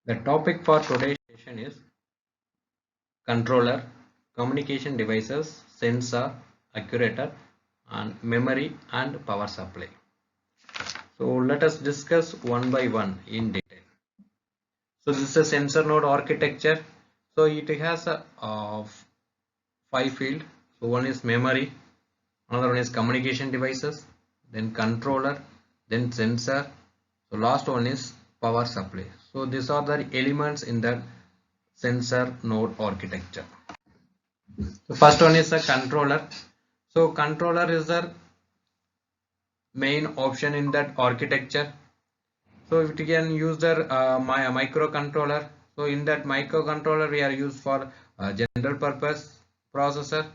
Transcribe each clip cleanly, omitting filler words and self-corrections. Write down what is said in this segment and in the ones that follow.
The topic for today's session is controller, communication devices, sensor, actuator, and memory and power supply. So let us discuss one by one in detail. So this is a sensor node architecture. So it has a five field. So one is memory, another one is communication devices, then controller, then sensor. So last one is power supply. So these are the elements in the sensor node architecture. The first one is a controller. So controller is the main option in that architecture. So if we can use the microcontroller. So in that microcontroller we are used for general purpose processor.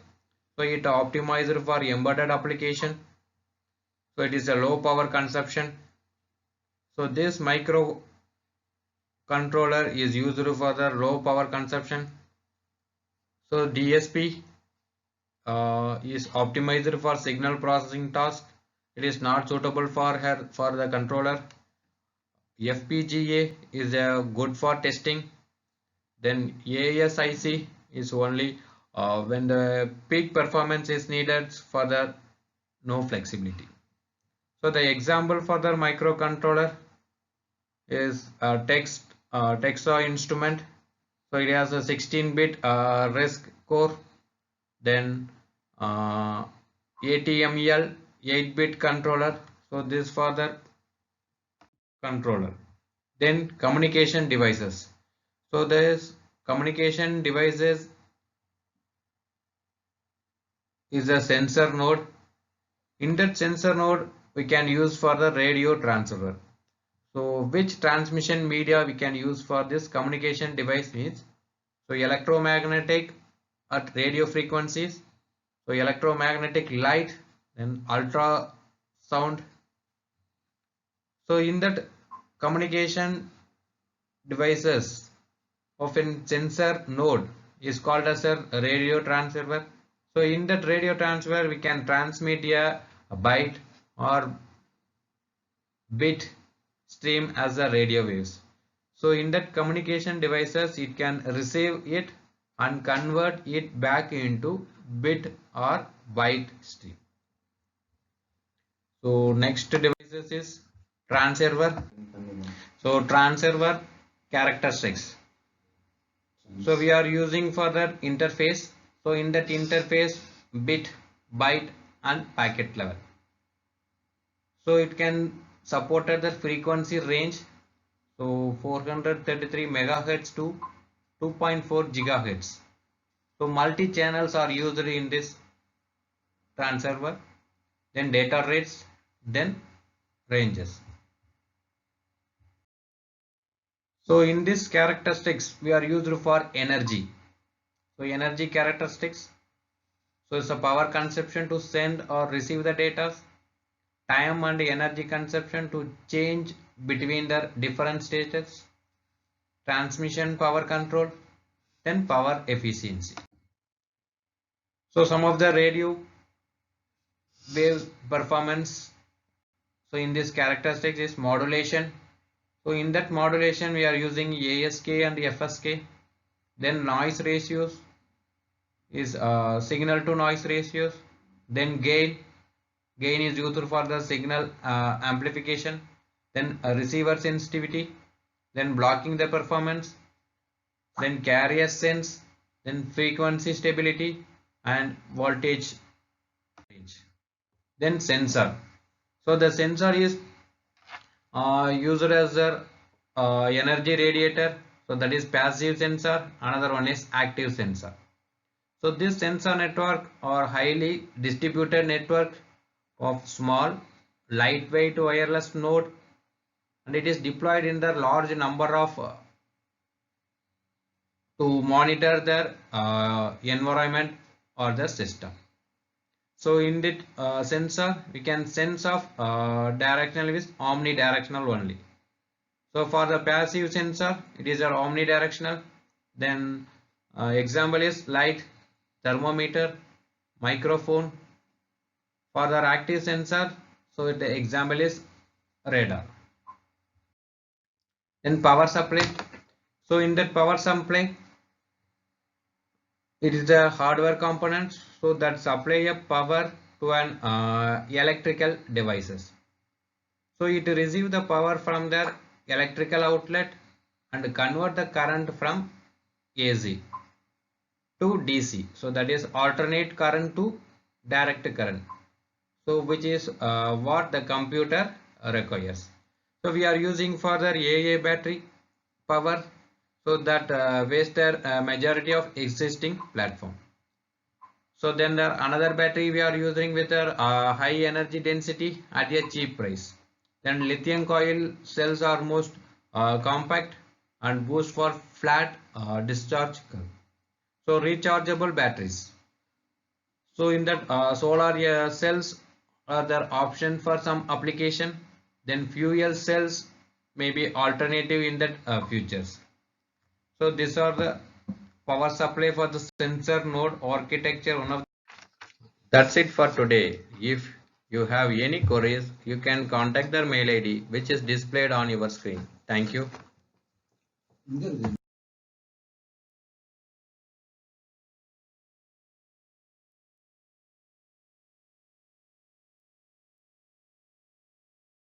So it optimized for embedded application. So it is a low power consumption. So this microcontroller is used for the low power consumption. So DSP is optimized for signal processing task. It is not suitable for the controller. FPGA is good for testing. Then ASIC is only when the peak performance is needed for the no flexibility. So the example for the microcontroller is Texas Instrument. So it has a 16-bit RISC core. Then ATMEL 8-bit controller. So this for the controller. Then communication devices. So this communication devices is a sensor node. In that sensor node we can use for the radio transfer. So which transmission media we can use for this communication device means, so electromagnetic at radio frequencies, so electromagnetic light, then ultrasound. So in that communication devices of a sensor node is called as a radio transceiver. So in that radio transfer we can transmit a byte or bit stream as a radio waves. So in that communication devices it can receive it and convert it back into bit or byte stream. So next devices is transceiver. So transceiver characteristics. So we are using for that interface. So in that interface bit, byte and packet level. So it can support the frequency range. So 433 megahertz to 2.4 gigahertz. So multi channels are used in this transceiver. Then data rates, then ranges. So in this characteristics we are used for energy. So energy characteristics. So it's a power consumption to send or receive the data, time and energy consumption to change between the different states, transmission power control, then power efficiency. So some of the radio wave performance. So in this characteristics is modulation. So in that modulation we are using ASK and FSK. Then noise ratios is signal to noise ratios. Then gain is used for the signal amplification. Then receiver sensitivity. Then blocking the performance. Then carrier sense. Then frequency stability and voltage range. Then sensor. So the sensor is used as a energy radiator. So that is passive sensor. Another one is active sensor. So this sensor network are highly distributed network of small lightweight wireless node, and it is deployed in the large number of to monitor their environment or the system. So in the sensor we can sense of directional with omnidirectional only. So for the passive sensor it is an omnidirectional. Then example is light, thermometer, microphone. For the active sensor, so the example is radar. Then power supply. So in that power supply, it is the hardware components, so that supply a power to an electrical devices. So it receive the power from their electrical outlet and convert the current from AC to DC. So that is alternate current to direct current. So which is what the computer requires. So we are using for the AA battery power, so that waste the majority of existing platform. So then there another battery we are using with a high energy density at a cheap price. Then lithium coil cells are most compact and boost for flat discharge curve. So rechargeable batteries. So in that solar cells are their option for some application. Then fuel cells may be alternative in that futures. So these are the power supply for the sensor node architecture. That's it for today. If you have any queries, you can contact their mail ID which is displayed on your screen. Thank you.